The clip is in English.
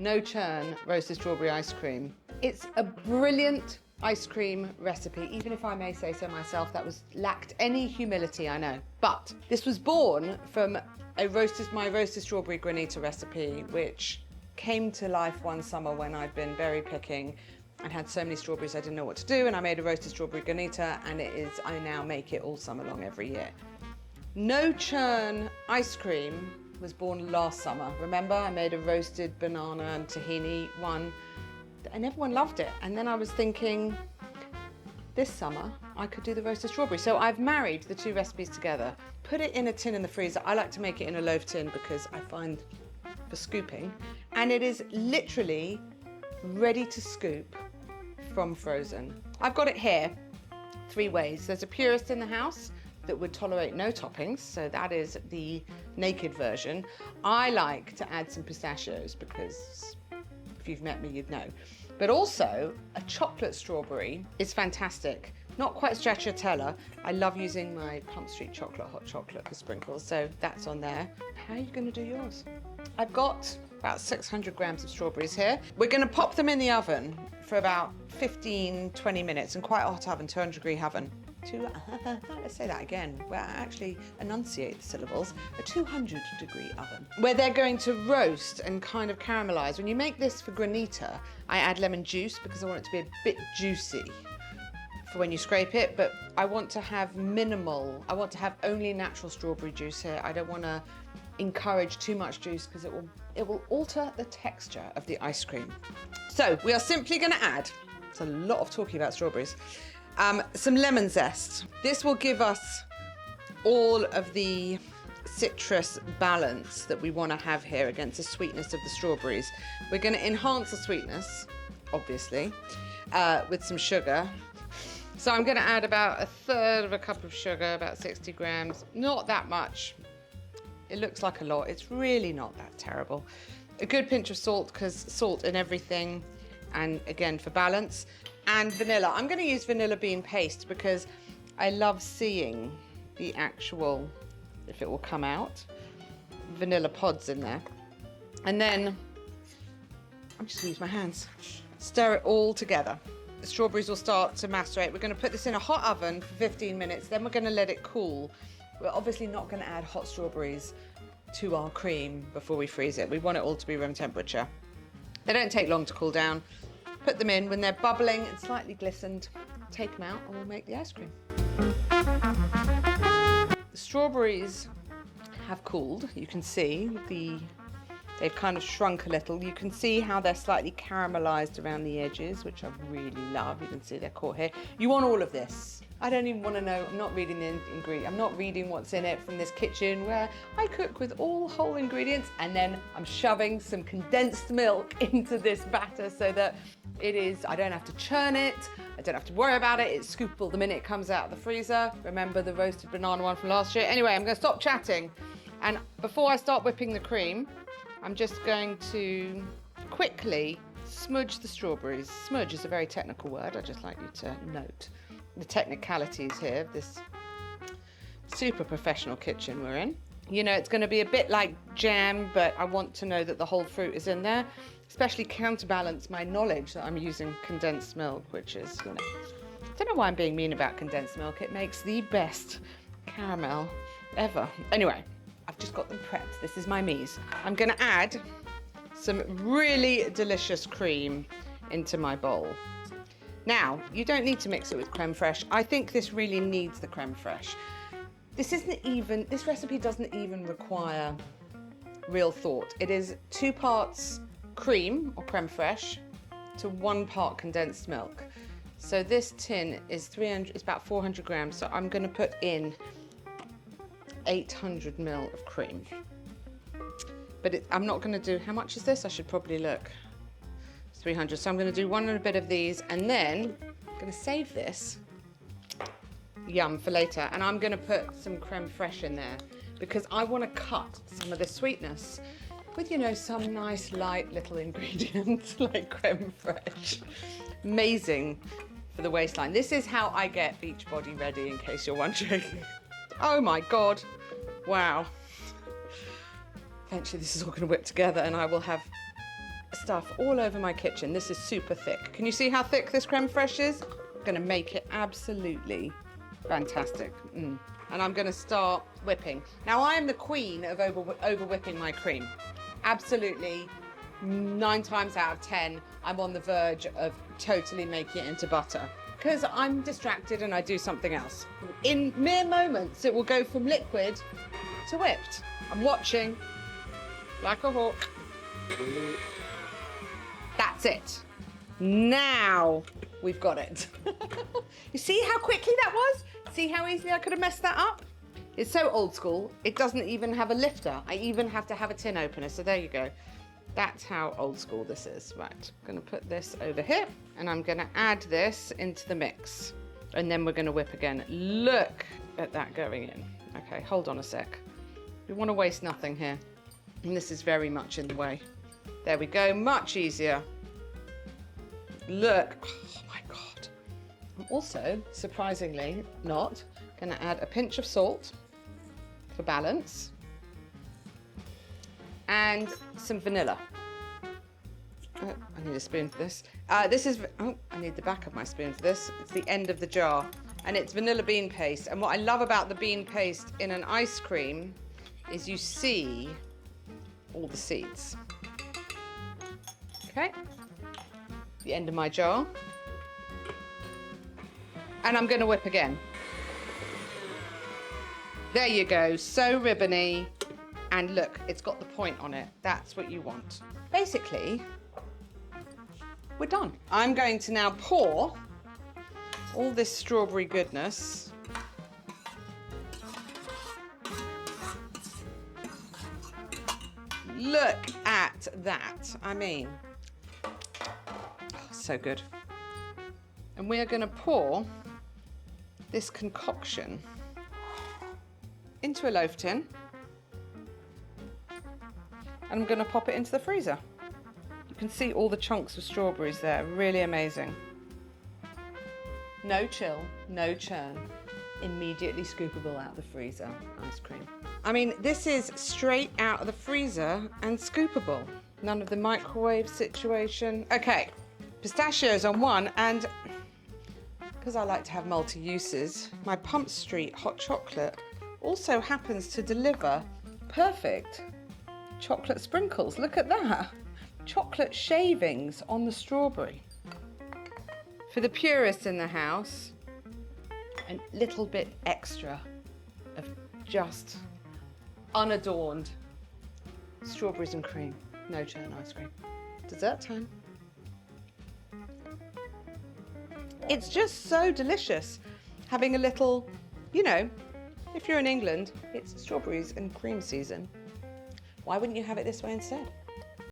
No Churn roasted strawberry ice cream. It's a brilliant ice cream recipe, even if I may say so myself. That lacked any humility, I know. But this was born from my roasted strawberry granita recipe, which came to life one summer when I'd been berry picking and had so many strawberries I didn't know what to do, and I made a roasted strawberry granita, and I now make it all summer long every year. No Churn ice cream was born last summer. Remember, I made a roasted banana and tahini one, and everyone loved it. And then I was thinking, this summer, I could do the roasted strawberry. So I've married the two recipes together, put it in a tin in the freezer. I like to make it in a loaf tin because I find for scooping, and it is literally ready to scoop from frozen. I've got it here 3 ways. There's a purist in the house that would tolerate no toppings, so that is the naked version. I like to add some pistachios because if you've met me, you'd know. But also, a chocolate strawberry is fantastic. Not quite stracciatella. I love using my Plum Street chocolate, hot chocolate for sprinkles, so that's on there. How are you gonna do yours? I've got about 600 grams of strawberries here. We're gonna pop them in the oven for about 15-20 minutes, in quite a hot oven, 200-degree oven. Let's say that again. Well, actually enunciate the syllables. A 200-degree oven, where they're going to roast and kind of caramelize. When you make this for granita, I add lemon juice because I want it to be a bit juicy for when you scrape it, but I want to have minimal. I want to have only natural strawberry juice here. I don't want to encourage too much juice because it will alter the texture of the ice cream. So we are simply going to add, it's a lot of talking about strawberries, some lemon zest. This will give us all of the citrus balance that we want to have here against the sweetness of the strawberries. We're going to enhance the sweetness, obviously, with some sugar. So I'm going to add about 1/3 of a cup of sugar, about 60 grams. Not that much. It looks like a lot. It's really not that terrible. A good pinch of salt, because salt in everything, and again for balance. And vanilla. I'm going to use vanilla bean paste because I love seeing the actual, if it will come out, vanilla pods in there. And then I'm just going to use my hands. Stir it all together. The strawberries will start to macerate. We're going to put this in a hot oven for 15 minutes. Then we're going to let it cool. We're obviously not going to add hot strawberries to our cream before we freeze it. We want it all to be room temperature. They don't take long to cool down. Put them in when they're bubbling and slightly glistened. Take them out and we'll make the ice cream. The strawberries have cooled. You can see they've kind of shrunk a little. You can see how they're slightly caramelized around the edges, which I really love. You can see they're caught here. You want all of this. I don't even want to know. I'm not reading the ingredient. I'm not reading what's in it from this kitchen where I cook with all whole ingredients, and then I'm shoving some condensed milk into this batter so that I don't have to churn it. I don't have to worry about it. It's scoopable the minute it comes out of the freezer. Remember the roasted banana one from last year? Anyway, I'm going to stop chatting. And before I start whipping the cream, I'm just going to quickly smudge the strawberries. Smudge is a very technical word. I'd just like you to note the technicalities here of this super professional kitchen we're in. You know, it's going to be a bit like jam, but I want to know that the whole fruit is in there, especially counterbalance my knowledge that I'm using condensed milk, which is, I don't know why I'm being mean about condensed milk. It makes the best caramel ever. Anyway, I've just got them prepped. This is my mise. I'm going to add some really delicious cream into my bowl. Now, you don't need to mix it with crème fraiche. I think this really needs the crème fraiche. This recipe doesn't even require real thought. It is 2 parts cream or crème fraiche to 1 part condensed milk. So this tin is about 400 grams. So I'm going to put in 800 ml of cream. But I'm not going to do, how much is this? I should probably look. 300. So I'm going to do 1 and a bit of these, and then I'm going to save this yum for later, and I'm going to put some crème fraiche in there because I want to cut some of the sweetness with, you know, some nice light little ingredients like crème fraiche. Amazing for the waistline. This is how I get Beachbody ready, in case you're wondering. Oh my God. Wow. Eventually this is all going to whip together and I will have stuff all over my kitchen. This is super thick. Can you see how thick this crème fraiche is? I'm gonna make it absolutely fantastic. And I'm gonna start whipping. Now I am the queen of over whipping my cream. Absolutely, 9 times out of 10, I'm on the verge of totally making it into butter because I'm distracted and I do something else. In mere moments, it will go from liquid to whipped. I'm watching like a hawk. That's it. Now we've got it. You see how quickly that was? See how easily I could have messed that up? It's so old school, it doesn't even have a lifter. I even have to have a tin opener, so there you go. That's how old school this is. Right, I'm gonna put this over here and I'm gonna add this into the mix. And then we're gonna whip again. Look at that going in. Okay, hold on a sec. We wanna waste nothing here. And this is very much in the way. There we go, much easier. Look, oh my God. I'm also, surprisingly not, gonna add a pinch of salt for balance and some vanilla. Oh, I need a spoon for this. I need the back of my spoon for this. It's the end of the jar and it's vanilla bean paste. And what I love about the bean paste in an ice cream is you see all the seeds. Okay, the end of my jar. And I'm gonna whip again. There you go, so ribbony. And look, it's got the point on it. That's what you want. Basically, we're done. I'm going to now pour all this strawberry goodness Look at that. I mean, so good. And we are going to pour this concoction into a loaf tin. And I'm going to pop it into the freezer. You can see all the chunks of strawberries there. Really amazing. No chill, no churn. Immediately scoopable out of the freezer ice cream. I mean, this is straight out of the freezer and scoopable. None of the microwave situation. Okay, pistachios on one, and because I like to have multi-uses, my Pump Street hot chocolate also happens to deliver perfect chocolate sprinkles. Look at that. Chocolate shavings on the strawberry. For the purists in the house, a little bit extra of just unadorned strawberries and cream. No churn ice cream. Dessert time. It's just so delicious having a little, you know, if you're in England, it's strawberries and cream season. Why wouldn't you have it this way instead?